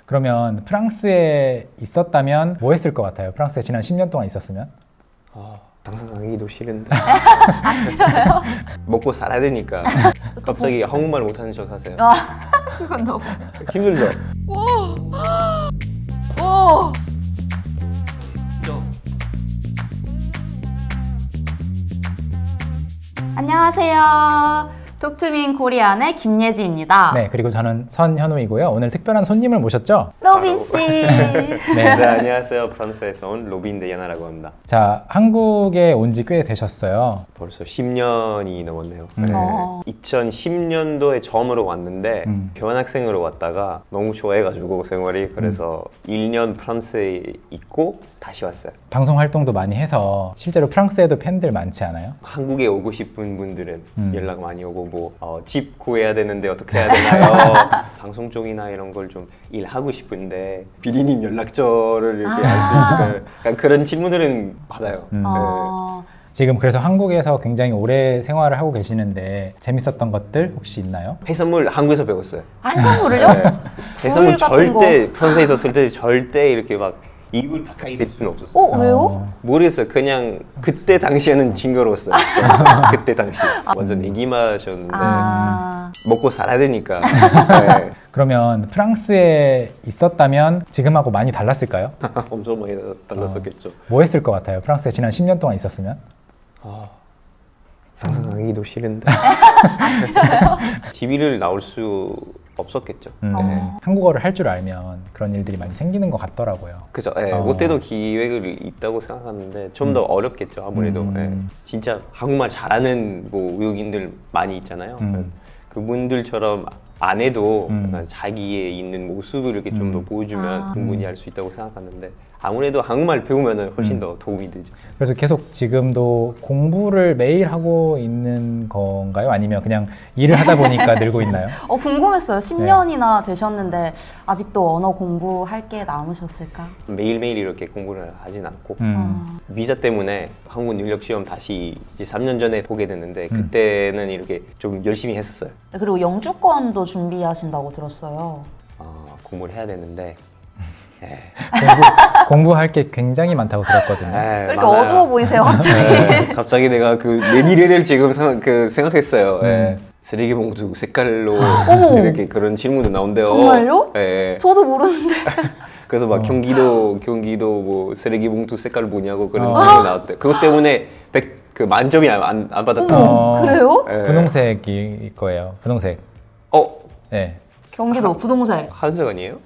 그러면 프랑스에 있었다면 뭐 했을 것 같아요? 프랑스에 지난 10년 동안 있었으면? 상상하기도 싫은데 아, 싫어요? 먹고 살아야 되니까 갑자기 한국말 못하는 척 하세요. 그건 너무. 힘들죠? 오! 안녕하세요. 톡투민 코리안의 김예지입니다. 네, 그리고 저는 선현우이고요. 오늘 특별한 손님을 모셨죠? 로빈 씨. 네, 안녕하세요. 프랑스에서 온 로빈 데야나라고 합니다. 자, 한국에 온 지 꽤 되셨어요. 벌써 10년이 넘었네요. 네. 2010년도에 처음으로 왔는데 교환학생으로 왔다가 너무 좋아해가지고 생활이 그래서 1년 프랑스에 있고 다시 왔어요. 방송 활동도 많이 해서 실제로 프랑스에도 팬들 많지 않아요? 한국에 오고 싶은 분들은 연락 많이 오고 집 구해야 되는데 어떻게 해야 되나요? 방송 쪽이나 이런 걸 좀 일하고 싶은데 비디님 연락처를 이렇게 알 수 있을까요? 약간 그런 질문들은 받아요. 지금 그래서 한국에서 굉장히 오래 생활을 하고 계시는데 재밌었던 것들 혹시 있나요? 해산물 한국에서 배웠어요. 한성물을요? 네. 해산물 같은 절대 프랑스에 있었을 때 절대 이렇게 막 입을 가까이 댈 수는 없었어요. 왜요? 모르겠어요. 그냥 그때 당시에는 징그러웠어요. 그때 당시 완전 애기 맛이었는데 먹고 살아야 되니까. 네. 그러면 프랑스에 있었다면 지금하고 많이 달랐을까요? 엄청 많이 달랐었겠죠. 뭐 했을 것 같아요? 프랑스에 지난 10년 동안 있었으면? 상상하기도 싫은데. TV를 나올 수 없었겠죠. 한국어를 할 줄 알면 그런 일들이 많이 생기는 것 같더라고요. 그죠. 네, 그때도 기획을 있다고 생각하는데 좀 더 어렵겠죠. 아무래도 진짜 한국말 잘하는 뭐 외국인들 많이 있잖아요. 그분들처럼 안 해도 약간 자기의 있는 모습을 이렇게 좀 더 보여주면 충분히 할 수 있다고 생각하는데 아무래도 한국말 배우면 훨씬 더 도움이 되죠. 그래서 계속 지금도 공부를 매일 하고 있는 건가요? 아니면 그냥 일을 하다 보니까 늘고 있나요? 궁금했어요. 10년이나 되셨는데 아직도 언어 공부할 게 남으셨을까? 매일매일 이렇게 공부를 하진 않고 비자 때문에 한국 능력 시험 다시 이제 3년 전에 보게 됐는데 그때는 이렇게 좀 열심히 했었어요. 그리고 영주권도 준비하신다고 들었어요. 공부를 해야 되는데 공부할 게 굉장히 많다고 들었거든요. 왜 이렇게 어두워 보이세요, 갑자기? 갑자기 내가 내 미래를 지금 생각했어요. 쓰레기 봉투 색깔로 이렇게 그런 질문도 나온대요. 정말요? 네. 저도 모르는데. 그래서 막 경기도 뭐 쓰레기 봉투 색깔 뭐냐고 그런 질문이 나왔대. 그것 때문에 그 만점이 안 받았다. 그래요? 네. 분홍색일 거예요. 분홍색. 네. 경기도 부동색. 한색 아니에요?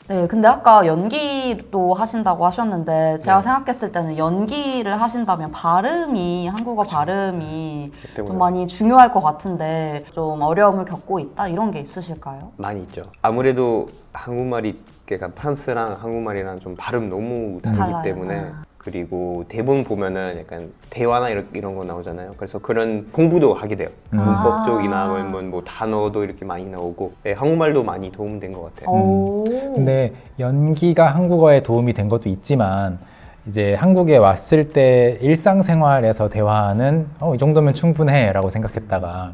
네, 근데 아까 연기도 하신다고 하셨는데 제가 생각했을 때는 연기를 하신다면 발음이 한국어 발음이 좀 많이 중요할 것 같은데 좀 어려움을 겪고 있다 이런 게 있으실까요? 많이 있죠. 아무래도 한국말이 그러니까 프랑스랑 한국말이랑 좀 발음 너무 다르기 달라요. 때문에 그리고 대본 보면은 약간 대화나 이런 거 나오잖아요. 그래서 그런 공부도 하게 돼요. 문법 쪽이나 뭐 단어도 이렇게 많이 나오고 한국말도 많이 도움된 것 같아요. 근데 연기가 한국어에 도움이 된 것도 있지만 이제 한국에 왔을 때 일상생활에서 대화하는 이 정도면 충분해 라고 생각했다가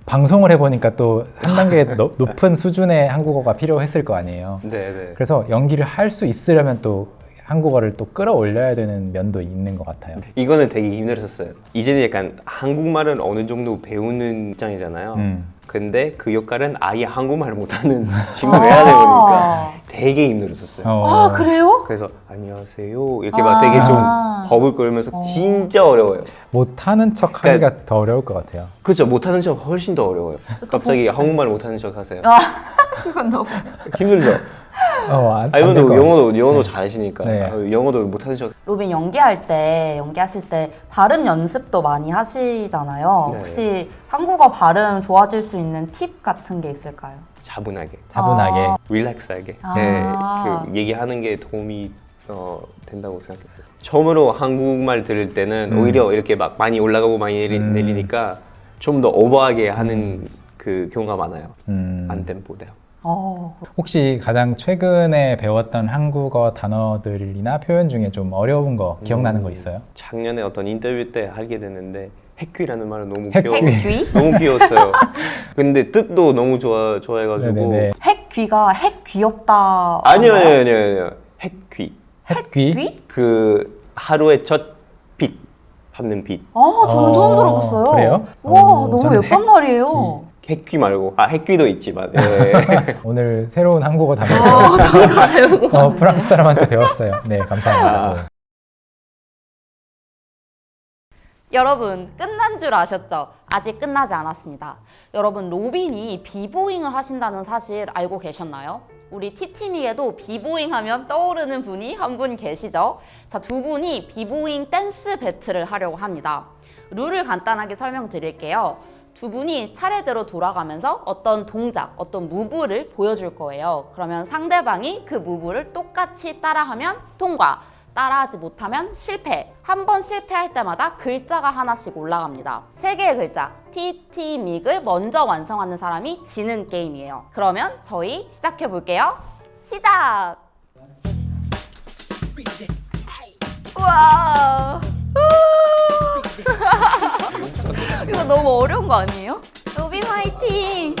방송을 해보니까 또 한 단계 높은 수준의 한국어가 필요했을 거 아니에요. 네. 그래서 연기를 할 수 있으려면 또 한국어를 또 끌어올려야 되는 면도 있는 것 같아요. 이거는 되게 힘들었어요. 이제는 약간 한국말은 어느 정도 배우는 입장이잖아요. 근데 그 역할은 아예 한국말을 못하는 친구를 해야 되니까 되게 힘들었었어요. 그래요? 그래서 안녕하세요 이렇게 막 되게 좀 버블 끌면서 진짜 어려워요. 못하는 척 하기가 더 어려울 것 같아요. 그렇죠. 못하는 척 훨씬 더 어려워요. 갑자기 한국말 못하는 척 하세요. 그건 너무. 힘들죠? 영어도 잘하시니까 영어도 못하는 척. 로빈 연기하실 때 발음 연습도 많이 하시잖아요. 네. 혹시 한국어 발음 좋아질 수 있는 팁 같은 게 있을까요? 차분하게 릴렉스하게 그 얘기하는 게 도움이 된다고 생각했어요. 처음으로 한국말 들을 때는 오히려 이렇게 막 많이 올라가고 많이 내리니까 좀 더 오버하게 하는 그 경우가 많아요. 안tempo대로. 혹시 가장 최근에 배웠던 한국어 단어들이나 표현 중에 좀 어려운 거 기억나는 거 있어요? 작년에 어떤 인터뷰 때 하게 됐는데 핵귀라는 말은 너무 핵귀. 핵귀? 너무 귀여웠어요. 근데 뜻도 너무 좋아해가지고. 네네네. 핵귀가 핵 귀엽다. 아니요. 핵귀. 핵귀? 귀? 그 하루의 첫 빛 받는 빛. 저는 처음 들어봤어요. 그래요? 와, 너무 저는 예쁜 말이에요. 핵귀 말고 핵귀도 있지만. 예. 오늘 새로운 한국어 단어 저희가 배우고. 프랑스 사람한테 배웠어요. 네, 감사합니다. 여러분, 끝난 줄 아셨죠? 아직 끝나지 않았습니다. 여러분, 로빈이 비보잉을 하신다는 사실 알고 계셨나요? 우리 T팀에게도 비보잉 하면 떠오르는 분이 한 분 계시죠? 자, 두 분이 비보잉 댄스 배틀을 하려고 합니다. 룰을 간단하게 설명드릴게요. 두 분이 차례대로 돌아가면서 어떤 동작, 어떤 무브를 보여줄 거예요. 그러면 상대방이 그 무브를 똑같이 따라하면 통과, 따라하지 못하면 실패. 한 번 실패할 때마다 글자가 하나씩 올라갑니다. 3개의 글자, 티티믹을 먼저 완성하는 사람이 지는 게임이에요. 그러면 저희 시작해 볼게요. 시작! 우와! 이거 너무 어려운 거 아니에요? 로빈 화이팅!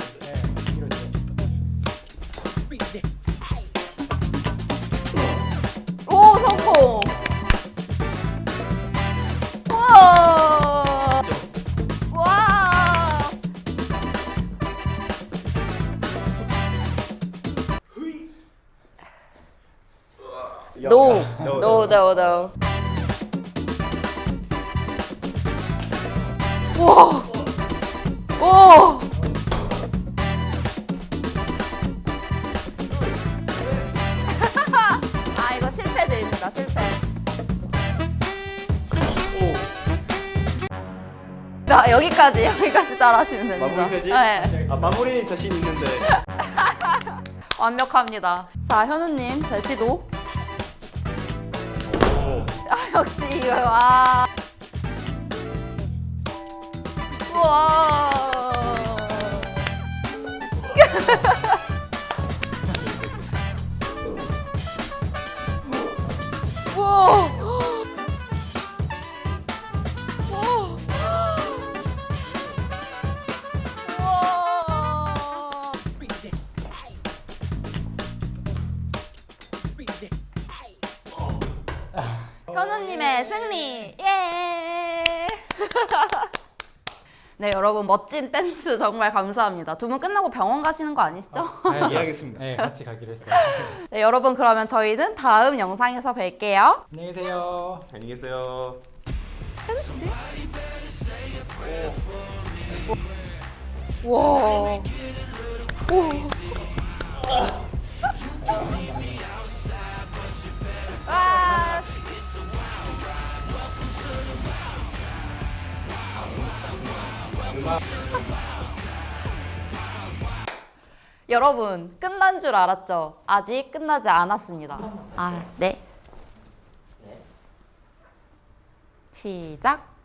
오, 성공! 우와! 와! No. 와! 오! 아, 이거 실패드립니다. 실패. 자, 여기까지 따라하시면 됩니다. 마무리까지? 네, 마무리 자신 있는데. 완벽합니다. 자, 현우님 제시도. 역시 이거 와. 우와. 우와. 현우님의 승리! 예! 네, 여러분 멋진 댄스 정말 감사합니다. 두 분 끝나고 병원 가시는 거 아니시죠? 이해하겠습니다. 네, 같이 가기로 했어요. 네, 여러분 그러면 저희는 다음 영상에서 뵐게요. 안녕히 계세요. 안녕히 계세요. 와. 오. 아. 여러분 끝난 줄 알았죠? 아직 끝나지 않았습니다. 아, 네. 시작.